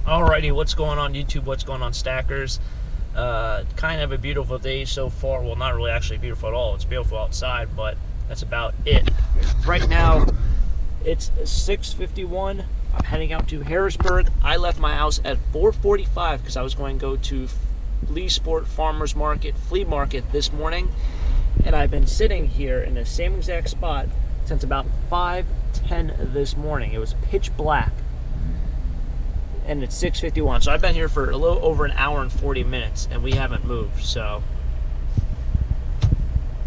Alrighty, what's going on YouTube? What's going on, Stackers? Kind of a beautiful day so far. Well, not really actually beautiful at all. It's beautiful outside, but that's about it. Right now, it's 6:51. I'm heading out to Harrisburg. I left my house at 4:45 because I was going to go to Leesport Farmers Market, Flea Market this morning. And I've been sitting here in the same exact spot since about 5:10 this morning. It was pitch black. And it's 6:51, so I've been here for a little over an hour and 40 minutes, and we haven't moved, so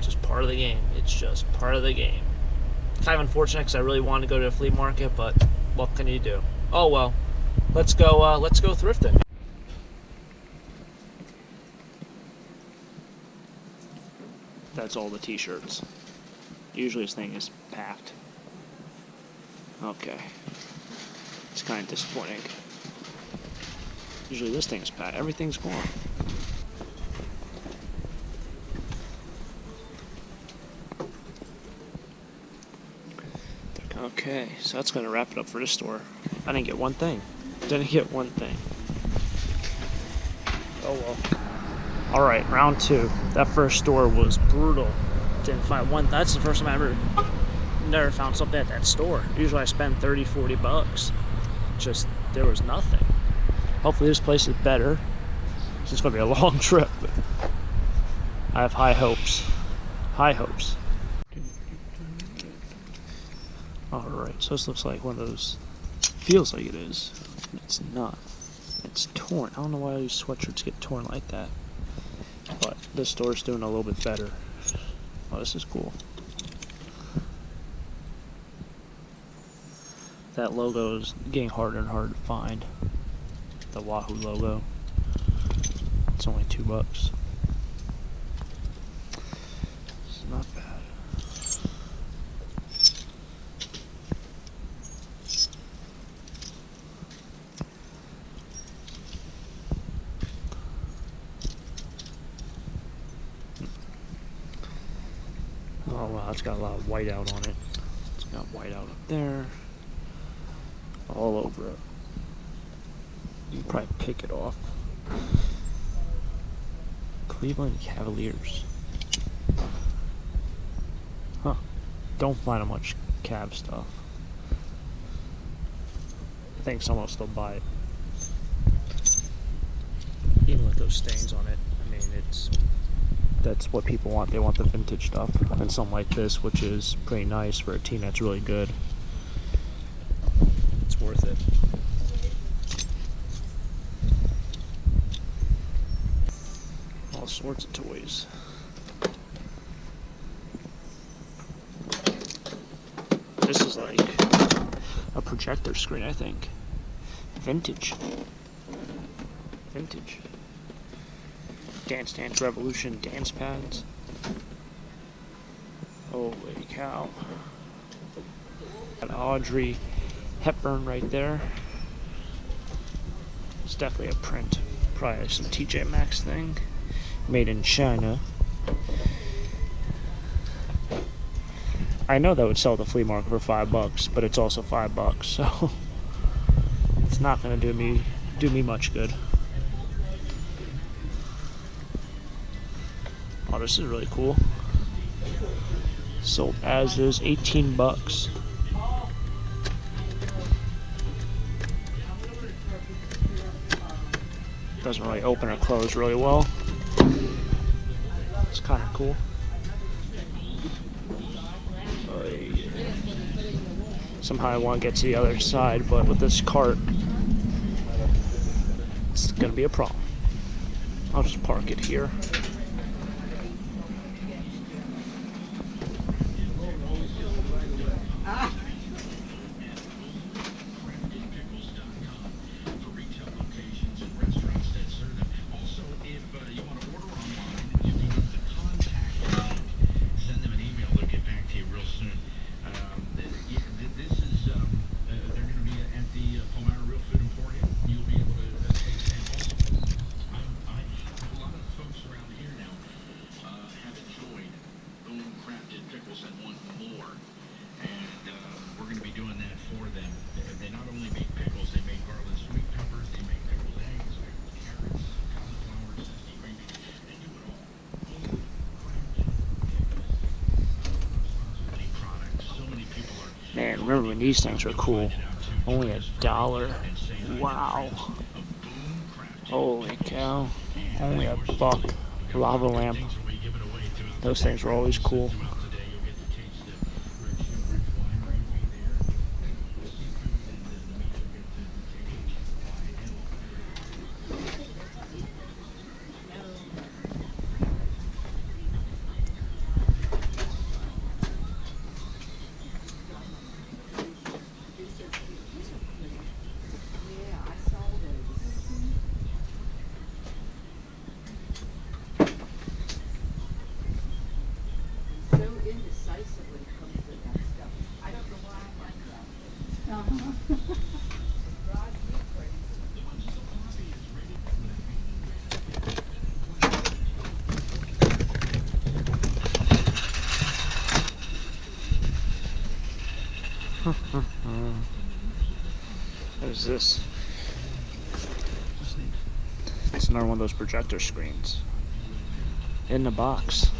just part of the game. It's just part of the game. Kind of unfortunate because I really wanted to go to a flea market, but what can you do? Oh well, let's go thrifting. That's all the t-shirts. Usually this thing is packed. Okay, it's kind of disappointing. Usually this thing's packed. Everything's gone. Okay, so that's going to wrap it up for this store. I didn't get one thing. Didn't get one thing. Oh well. Alright, round two. That first store was brutal. Didn't find one. That's the first time I never found something at that store. Usually I spend 30, 40 bucks. Just, there was nothing. Hopefully this place is better. It's going to be a long trip. I have high hopes. High hopes. Alright, so this looks like one of those... Feels like it is. It's not. It's torn. I don't know why these sweatshirts get torn like that. But this store's doing a little bit better. Oh, this is cool. That logo is getting harder and harder to find. The Wahoo logo. It's only $2. It's not bad. Oh wow, it's got a lot of white out on it. It's got white out up there. All over it. You can probably pick it off. Cleveland Cavaliers. Huh. Don't find much Cav stuff. I think someone will still buy it. Even with those stains on it. I mean, that's what people want. They want the vintage stuff. And something like this, which is pretty nice for a team that's really good. It's worth it. All sorts of toys. This is like a projector screen, I think. Vintage. Vintage. Dance Dance Revolution dance pads. Holy cow. Got Audrey Hepburn right there. It's definitely a print. Probably some TJ Maxx thing. Made in China. I know that would sell at the flea market for $5, but it's also $5, so it's not gonna do me much good. Oh, this is really cool. Sold as is, $18. Doesn't really open or close really well. It's kind of cool. Somehow I want to get to the other side, but with this cart, it's going to be a problem. I'll just park it here. remember when these things were cool. Only $1. Wow. Holy cow. Only $1. Lava lamp. Those things were always cool. There's this. It's another one of those projector screens in the box.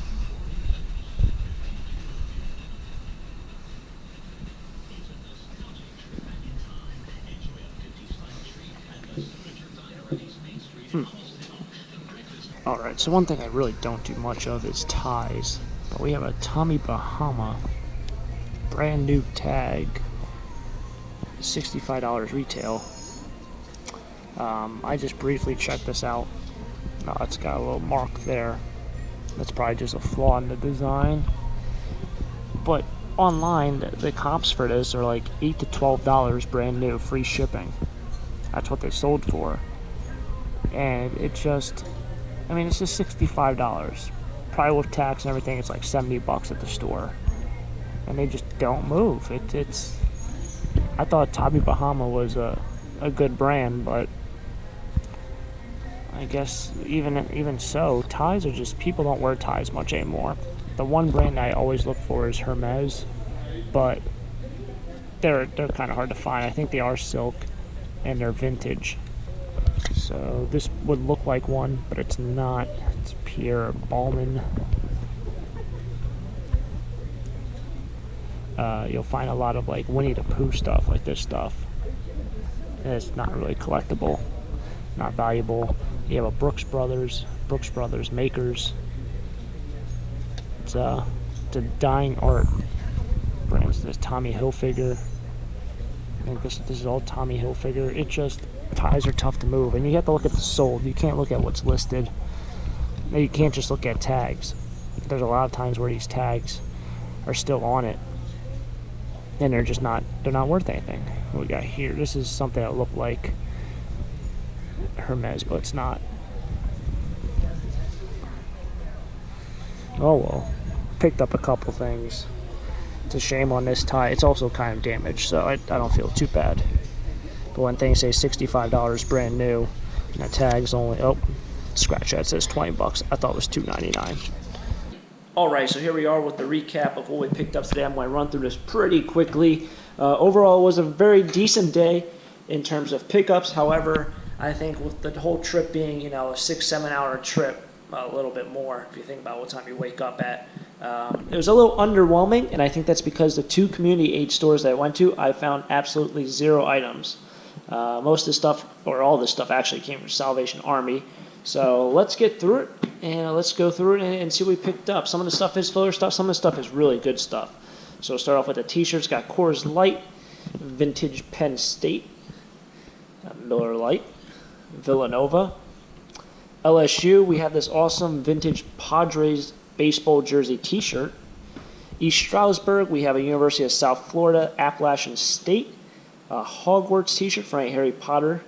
Alright, so one thing I really don't do much of is ties. But we have a Tommy Bahama brand new tag, $65 retail. I just briefly checked this out. It's got a little mark there. That's probably just a flaw in the design. But online, the comps for this are like $8 to $12 brand new, free shipping. That's what they sold for. And it just, I mean, it's just $65. Probably with tax and everything, it's like $70 at the store. And they just don't move. It's. I thought Tommy Bahama was a good brand, but I guess even so, ties are just, people don't wear ties much anymore. The one brand I always look for is Hermes, but they're kind of hard to find. I think they are silk and they're vintage. So this would look like one, but it's not. It's Pierre Balmain. You'll find a lot of like Winnie the Pooh stuff, like this stuff. And it's not really collectible, not valuable. You have a Brooks Brothers makers. It's a dying art. Brands. There's Tommy Hilfiger. I think this is all Tommy Hilfiger. It just, ties are tough to move, and you have to look at the sold. You can't look at what's listed. You can't just look at tags. There's a lot of times where these tags are still on it, and they're just not. They're not worth anything. What we got here? This is something that looked like Hermes, but it's not. Oh well. Picked up a couple things. It's a shame on this tie. It's also kind of damaged, so I don't feel too bad. But when things say $65 brand new, and the tag's only, oh, scratch that, it says $20. I thought it was $2.99. Alright, so here we are with the recap of what we picked up today. I'm going to run through this pretty quickly. Overall, it was a very decent day in terms of pickups. However, I think with the whole trip being, a 6-7 hour trip, a little bit more if you think about what time you wake up at, it was a little underwhelming, and I think that's because the 2 community aid stores that I went to, I found absolutely 0 items. Most of the stuff, or all this stuff, actually came from Salvation Army. So let's get through it, and let's go through it and see what we picked up. Some of the stuff is filler stuff, some of the stuff is really good stuff. So we'll start off with the t-shirts. Got Coors Light, Vintage Penn State, Miller Lite, Villanova, LSU. We have this awesome Vintage Padres baseball jersey t-shirt. East Stroudsburg, we have a University of South Florida Appalachian State Hogwarts t-shirt for any Harry Potter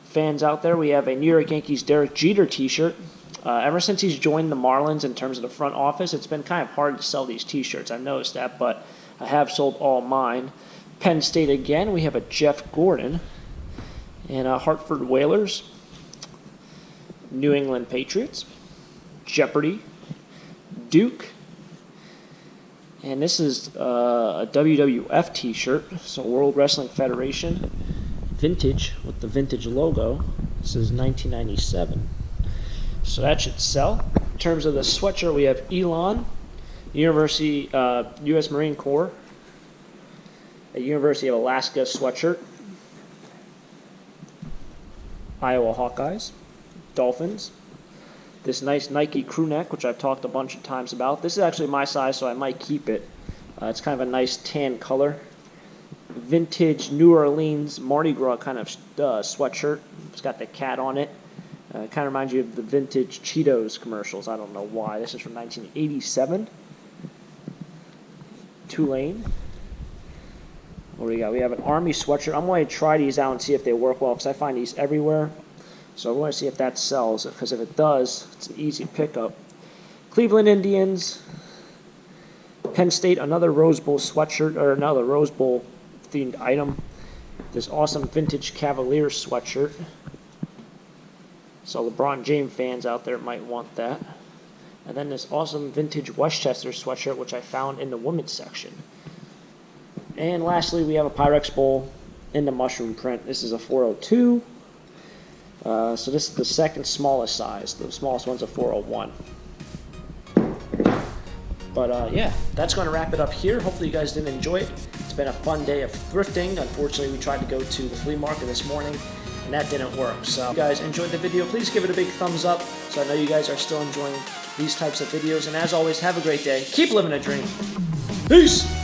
fans out there. We have a New York Yankees Derek Jeter t-shirt. Ever since he's joined the Marlins in terms of the front office, it's been kind of hard to sell these t-shirts. I've noticed that, but I have sold all mine. Penn State again, we have a Jeff Gordon. And Hartford Whalers, New England Patriots, Jeopardy, Duke, and this is a WWF t-shirt, so World Wrestling Federation, vintage with the vintage logo. This is 1997, so that should sell. In terms of the sweatshirt, we have Elon, University U.S. Marine Corps, a University of Alaska sweatshirt, Iowa Hawkeyes, Dolphins, this nice Nike crew neck, which I've talked a bunch of times about. This is actually my size, so I might keep it. It's kind of a nice tan color. Vintage New Orleans Mardi Gras kind of sweatshirt. It's got the cat on it. It kind of reminds you of the vintage Cheetos commercials. I don't know why. This is from 1987. Tulane. What do we got? We have an Army sweatshirt. I'm going to try these out and see if they work well, because I find these everywhere. So I want to see if that sells, because if it does, it's an easy pickup. Cleveland Indians. Penn State, another Rose Bowl sweatshirt, or another Rose Bowl themed item. This awesome vintage Cavaliers sweatshirt. So LeBron James fans out there might want that. And then this awesome vintage Westchester sweatshirt, which I found in the women's section. And lastly, we have a Pyrex Bowl in the mushroom print. This is a 402. So this is the second smallest size. The smallest one's a 401. But yeah, that's going to wrap it up here. Hopefully you guys did enjoy it. It's been a fun day of thrifting. Unfortunately, we tried to go to the flea market this morning, and that didn't work. So if you guys enjoyed the video, please give it a big thumbs up, so I know you guys are still enjoying these types of videos. And as always, have a great day. Keep living a dream. Peace!